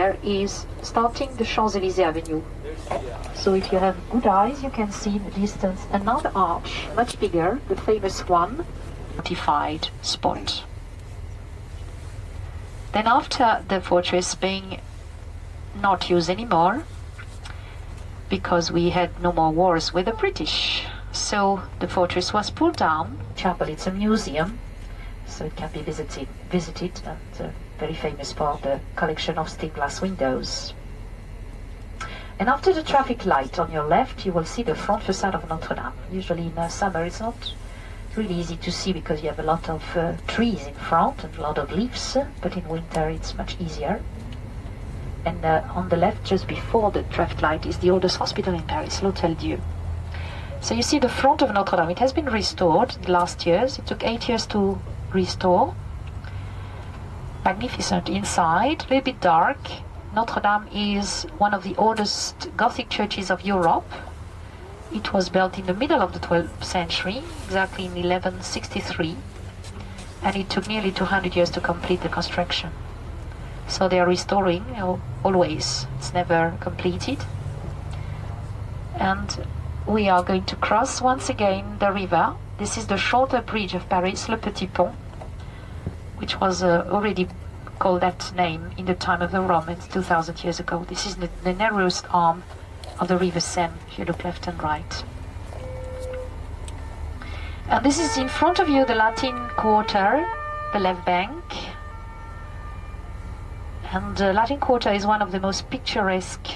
there is starting the Champs-Élysées Avenue. So if you have good eyes, you can see in the distance another arch, much bigger, the famous one, fortified spot. Then after the fortress being not used anymore, because we had no more wars with the British, so the fortress was pulled down. Chapel, it's a museum, so it can be visited, and very famous for the collection of stained glass windows. And after the traffic light on your left, you will see the front facade of Notre Dame. Usually in summer it's not really easy to see because you have a lot of trees in front and a lot of leaves, but in winter it's much easier. And on the left, just before the traffic light, is the oldest hospital in Paris, L'Hôtel Dieu. So you see the front of Notre Dame. It has been restored in the last years. It took 8 years to restore. Magnificent inside, a little bit dark. Notre Dame is one of the oldest Gothic churches of Europe. It was built in the middle of the 12th century, exactly in 1163, and it took nearly 200 years to complete the construction. So they are restoring, always. It's never completed. And we are going to cross once again the river. This is the shorter bridge of Paris, Le Petit Pont, which was already called that name in the time of the Romans 2,000 years ago. This is the narrowest arm of the River Seine, if you look left and right. And this is in front of you the Latin Quarter, the left bank. And the Latin Quarter is one of the most picturesque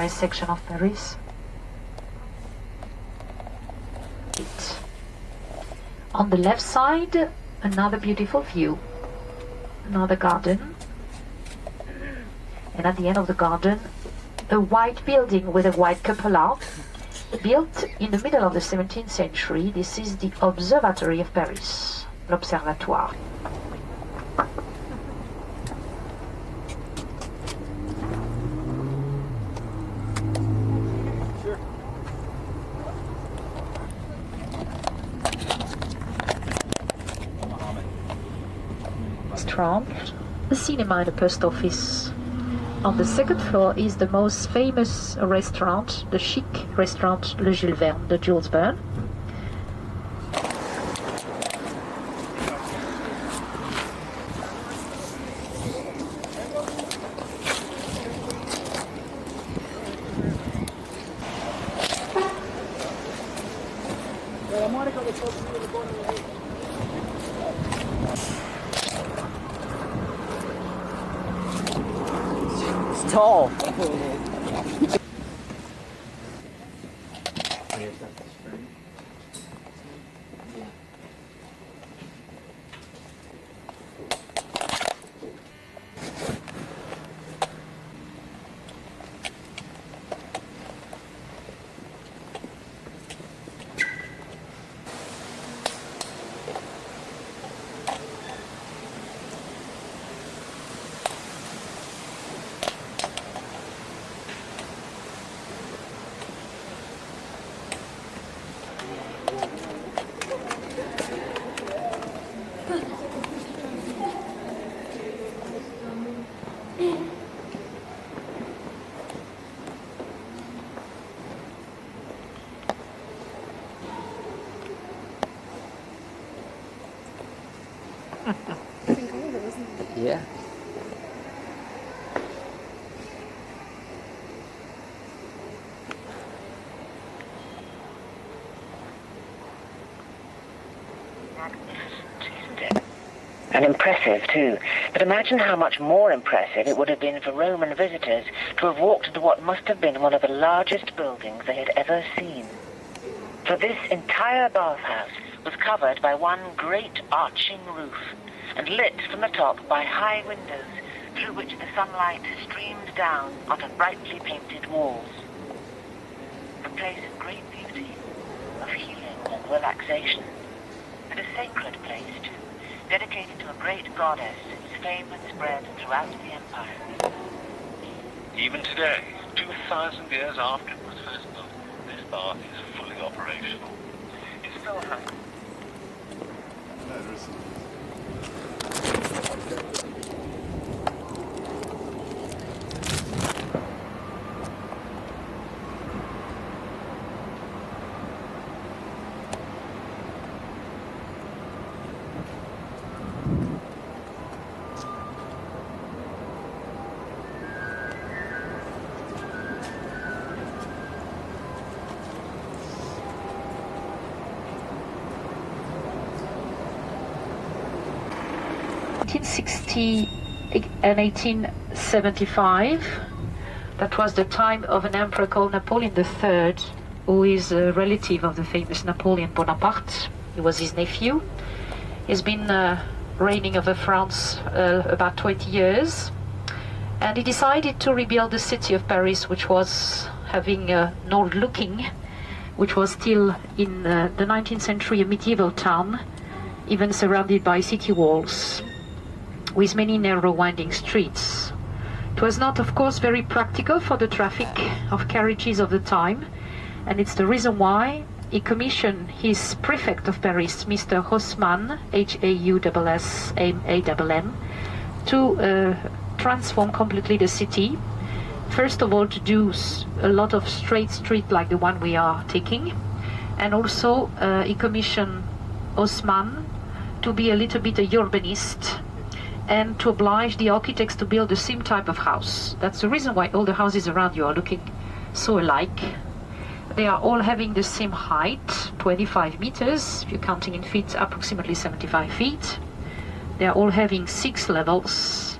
sections of Paris. On the left side, another beautiful view, another garden, and at the end of the garden, a white building with a white cupola, built in the middle of the 17th century. This is the Observatory of Paris, l'Observatoire. The cinema and the post office. On the second floor is the most famous restaurant, the chic restaurant Le Jules Verne, the Jules Verne. Tall. Yeah. And impressive too. But imagine how much more impressive it would have been for Roman visitors to have walked into what must have been one of the largest buildings they had ever seen. For this entire bathhouse was covered by one great arching roof and lit from the top by high windows through which the sunlight streamed down onto brightly painted walls. A place of great beauty, of healing and relaxation, and a sacred place too, dedicated to a great goddess whose fame had spread throughout the empire. Even today, 2,000 years after it was first built, this bath is fully operational. It still has... 1860 and 1875, that was the time of an emperor called Napoleon III, who is a relative of the famous Napoleon Bonaparte. He was his nephew. He's been reigning over France about 20 years, and he decided to rebuild the city of Paris, which was having an old looking, which was still in the 19th century a medieval town, even surrounded by city walls, with many narrow winding streets. It was not, of course, very practical for the traffic of carriages of the time, and it's the reason why he commissioned his prefect of Paris, Mr. Haussmann, Haussmann, to transform completely the city. First of all, to do a lot of straight street like the one we are taking, and also he commissioned Haussmann to be a little bit a urbanist and to oblige the architects to build the same type of house. That's the reason why all the houses around you are looking so alike. They are all having the same height, 25 meters, if you're counting in feet, approximately 75 feet. They are all having 6 levels,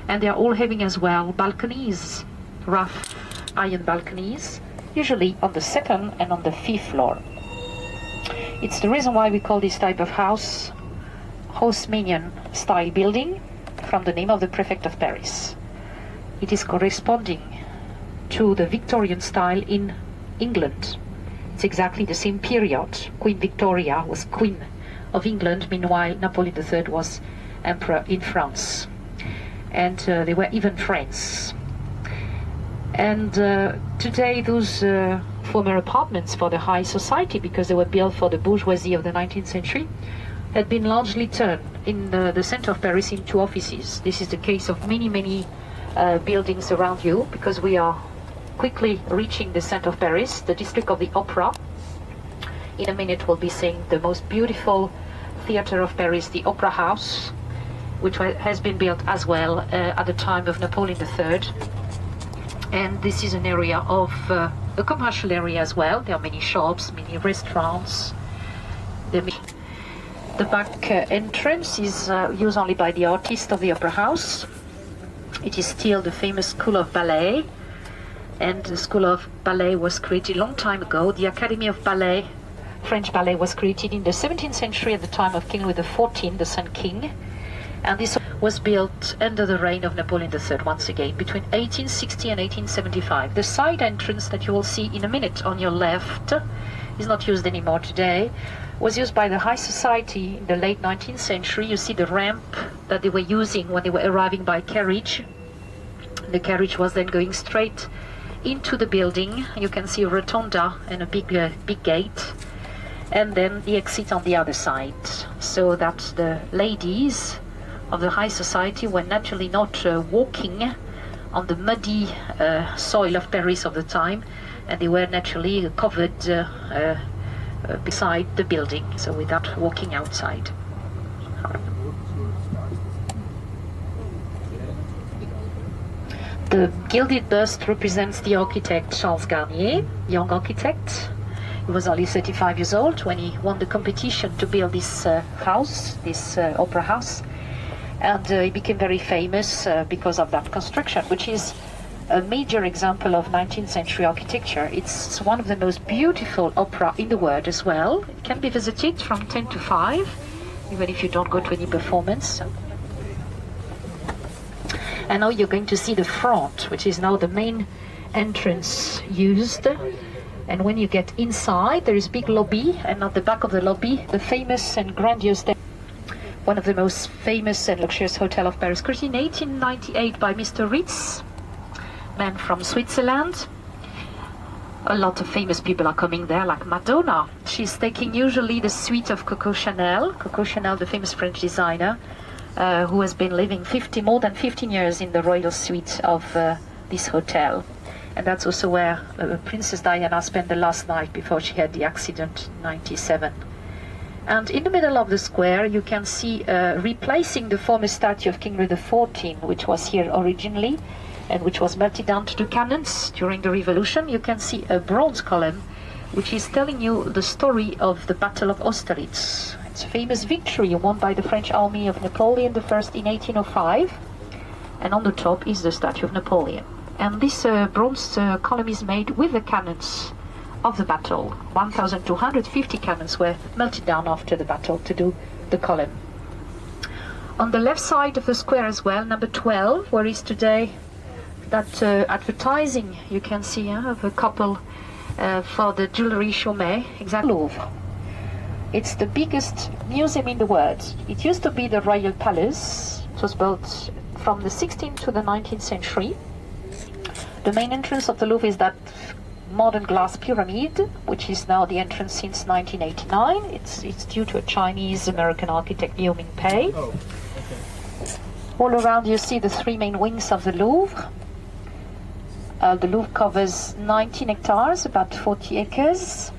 and they are all having as well balconies, rough iron balconies, usually on the 2nd and on the 5th floor. It's the reason why we call this type of house Haussmannian style building, from the name of the prefect of Paris. It is corresponding to the Victorian style in England. It's exactly the same period. Queen Victoria was Queen of England, meanwhile Napoleon III was Emperor in France. And they were even friends. And today those former apartments for the high society, because they were built for the bourgeoisie of the 19th century, had been largely turned in the center of Paris into offices. This is the case of many buildings around you, because we are quickly reaching the center of Paris, the district of the Opera. In a minute we'll be seeing the most beautiful theater of Paris, the Opera House, which has been built as well at the time of Napoleon III. And this is an area of a commercial area as well. There are many shops, many restaurants. The back entrance is used only by the artists of the Opera House. It is still the famous School of Ballet, and the School of Ballet was created a long time ago. The Academy of Ballet, French ballet, was created in the 17th century at the time of King Louis XIV, the Sun King, and this was built under the reign of Napoleon III once again, between 1860 and 1875. The side entrance that you will see in a minute on your left is not used anymore today, was used by the high society in the late 19th century. You see the ramp that they were using when they were arriving by carriage. The carriage was then going straight into the building. You can see a rotunda and a big gate, and then the exit on the other side, so that the ladies of the high society were naturally not walking on the muddy soil of Paris of the time, and they were naturally covered beside the building, so without walking outside. The gilded bust represents the architect Charles Garnier, young architect. He was only 35 years old when he won the competition to build this house, this opera house, and he became very famous because of that construction, which is a major example of 19th century architecture. It's one of the most beautiful opera in the world as well. It can be visited from 10 to 5, even if you don't go to any performance. And now you're going to see the front, which is now the main entrance used. And when you get inside, there is a big lobby, and at the back of the lobby, the famous and grandiose, one of the most famous and luxurious hotel of Paris, created in 1898 by Mr. Ritz, man from Switzerland. A lot of famous people are coming there, like Madonna. She's taking usually the suite of Coco Chanel. Coco Chanel, the famous French designer, who has been living more than 15 years in the royal suite of this hotel. And that's also where Princess Diana spent the last night before she had the accident in 1997. And in the middle of the square, you can see replacing the former statue of King Louis XIV, which was here originally, and which was melted down to the cannons during the Revolution. You can see a bronze column, which is telling you the story of the Battle of Austerlitz. It's a famous victory won by the French army of Napoleon I in 1805. And on the top is the statue of Napoleon. And this bronze column is made with the cannons of the battle. 1,250 cannons were melted down after the battle to do the column. On the left side of the square as well, number 12, where is today that advertising you can see of a couple for the jewelry Chaumet, exactly. Louvre. It's the biggest museum in the world. It used to be the Royal Palace. It was built from the 16th to the 19th century. The main entrance of the Louvre is that modern glass pyramid, which is now the entrance since 1989. It's due to a Chinese-American architect, Liu Mingpei. Oh, okay. All around you see the three main wings of the Louvre. The Louvre covers 19 hectares, about 40 acres.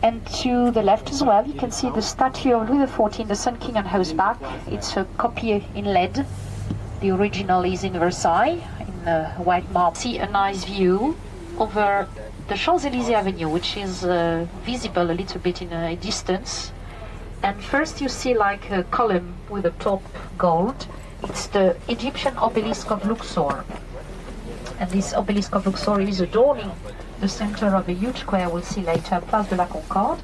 And to the left as well, you can see the statue of Louis XIV, the Sun King on horseback. It's a copy in lead. The original is in Versailles, in white marble. See a nice view over the Champs-Élysées Avenue, which is visible a little bit in a distance. And first you see like a column with a top gold. It's the Egyptian obelisk of Luxor. And this obelisk of Luxor is adorning the center of a huge square we'll see later, Place de la Concorde.